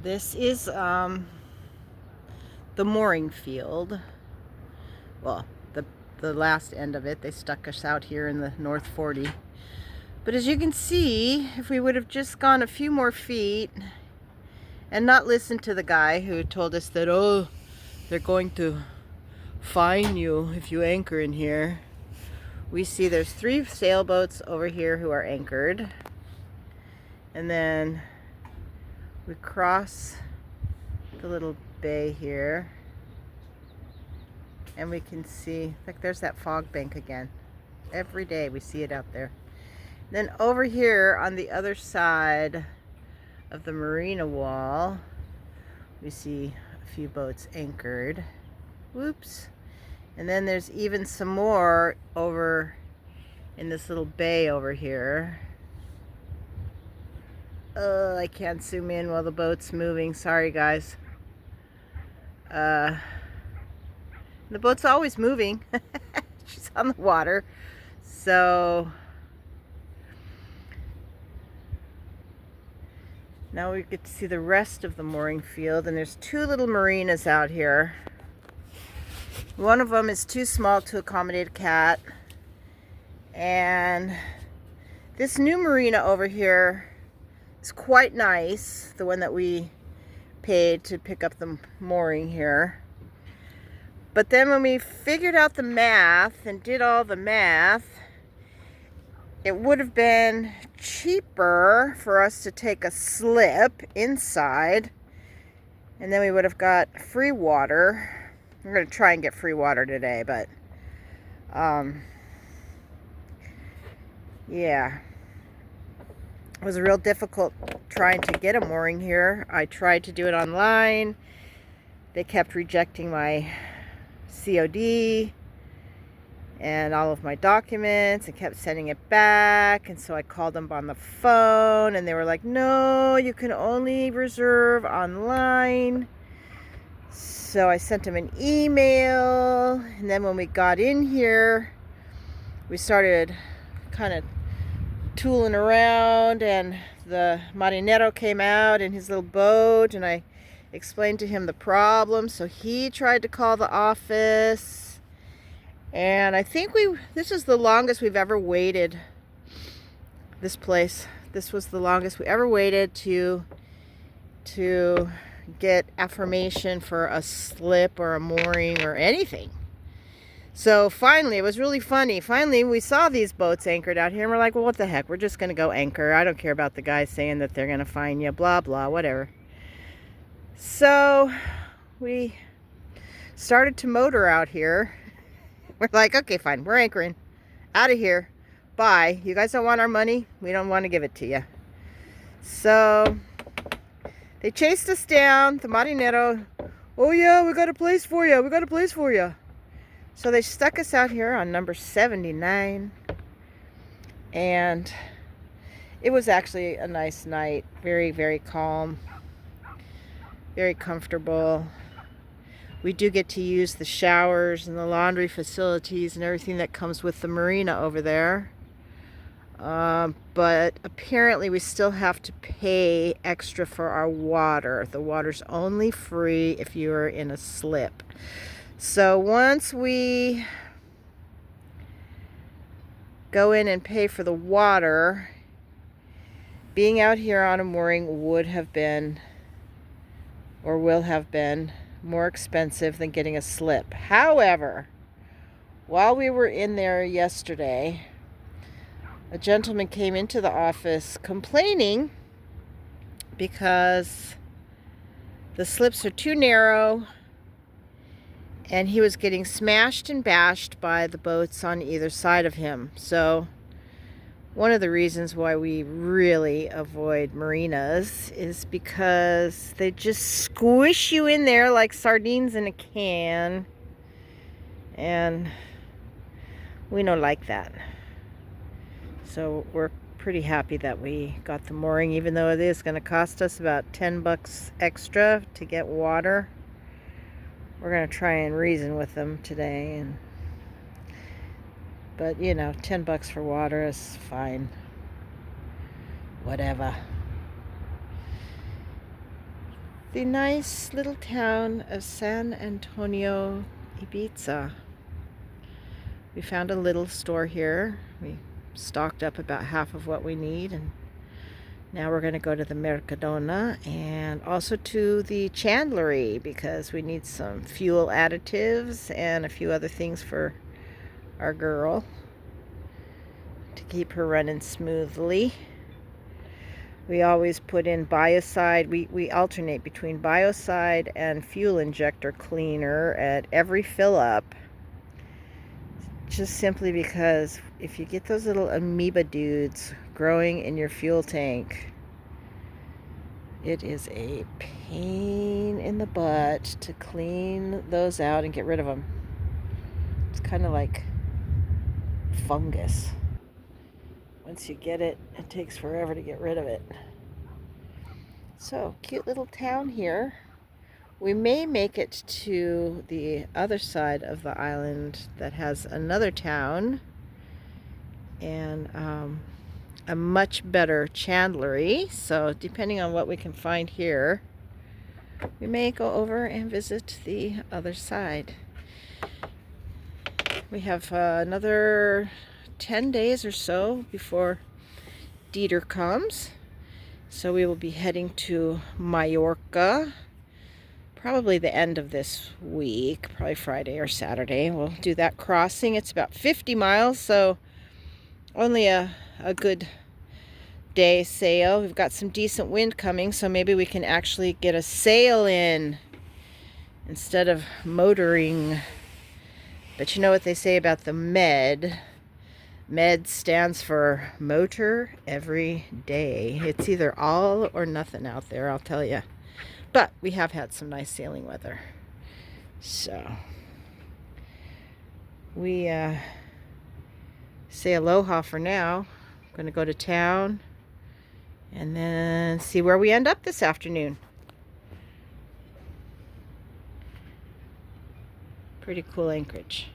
This is the mooring field. Well, the last end of it. They stuck us out here in the North 40. But as you can see, if we would have just gone a few more feet and not listened to the guy who told us that, oh, they're going to fine you if you anchor in here. We see there's 3 sailboats over here who are anchored. And then we cross the little bay here. And we can see, like, there's that fog bank again. Every day we see it out there. Then over here on the other side of the marina wall, we see a few boats anchored. Whoops. And then there's even some more over in this little bay over here. Oh, I can't zoom in while the boat's moving. Sorry, guys. The boat's always moving. She's on the water. So now we get to see the rest of the mooring field, and there's 2 little marinas out here. One of them is too small to accommodate a cat. And this new marina over here is quite nice, the one that we paid to pick up the mooring here. But then when we figured out the math and did all the math, it would have been cheaper for us to take a slip inside, and then we would have got free water. We're going to try and get free water today, but yeah. It was real difficult trying to get a mooring here. I tried to do it online. They kept rejecting my COD and all of my documents and kept sending it back. And so I called them on the phone, and they were like, no, you can only reserve online. So I sent them an email, and then when we got in here, we started kind of tooling around, and the marinero came out in his little boat, and I explained to him the problem. So he tried to call the office, and I think this is the longest we've ever waited. This place, this was the longest we ever waited to get affirmation for a slip or a mooring or anything. So finally, it was really funny. Finally, we saw these boats anchored out here, and we're like, well, what the heck? We're just going to go anchor. I don't care about the guys saying that they're going to fine you, blah, blah, whatever. So we started to motor out here. We're like, okay, fine. We're anchoring. Out of here. Bye. You guys don't want our money? We don't want to give it to you. So they chased us down. The marinero, oh, yeah, we got a place for you. We got a place for you. So they stuck us out here on number 79, and it was actually a nice night. Very, very calm, very comfortable. We do get to use the showers and the laundry facilities and everything that comes with the marina over there. But apparently we still have to pay extra for our water. The water's only free if you're in a slip. So once we go in and pay for the water, being out here on a mooring would have been, or will have been, more expensive than getting a slip. However, while we were in there yesterday, a gentleman came into the office complaining because the slips are too narrow, and he was getting smashed and bashed by the boats on either side of him. So one of the reasons why we really avoid marinas is because they just squish you in there like sardines in a can. And we don't like that. So we're pretty happy that we got the mooring, even though it is going to cost us about $10 extra to get water. We're going to try and reason with them today, but you know, $10 for water is fine. Whatever. the nice little town of San Antonio, Ibiza. We found a little store here. We stocked up about half of what we need, and now we're going to go to the Mercadona and also to the chandlery because we need some fuel additives and a few other things for our girl to keep her running smoothly. We always put in biocide. We alternate between biocide and fuel injector cleaner at every fill up. Just simply because if you get those little amoeba dudes growing in your fuel tank, it is a pain in the butt to clean those out and get rid of them. It's kind of like fungus. Once you get it, it takes forever to get rid of it. So, cute little town here. We may make it to the other side of the island that has another town and a much better chandlery. So depending on what we can find here, we may go over and visit the other side. We have another 10 days or so before Dieter comes. So we will be heading to Mallorca probably the end of this week, probably Friday or Saturday. We'll do that crossing. It's about 50 miles, so only a good day sail. We've got some decent wind coming, so maybe we can actually get a sail in instead of motoring. But you know what they say about the med? Med stands for motor every day. It's either all or nothing out there, I'll tell you. But we have had some nice sailing weather. So we say aloha for now. I'm going to go to town and then see where we end up this afternoon. Pretty cool anchorage.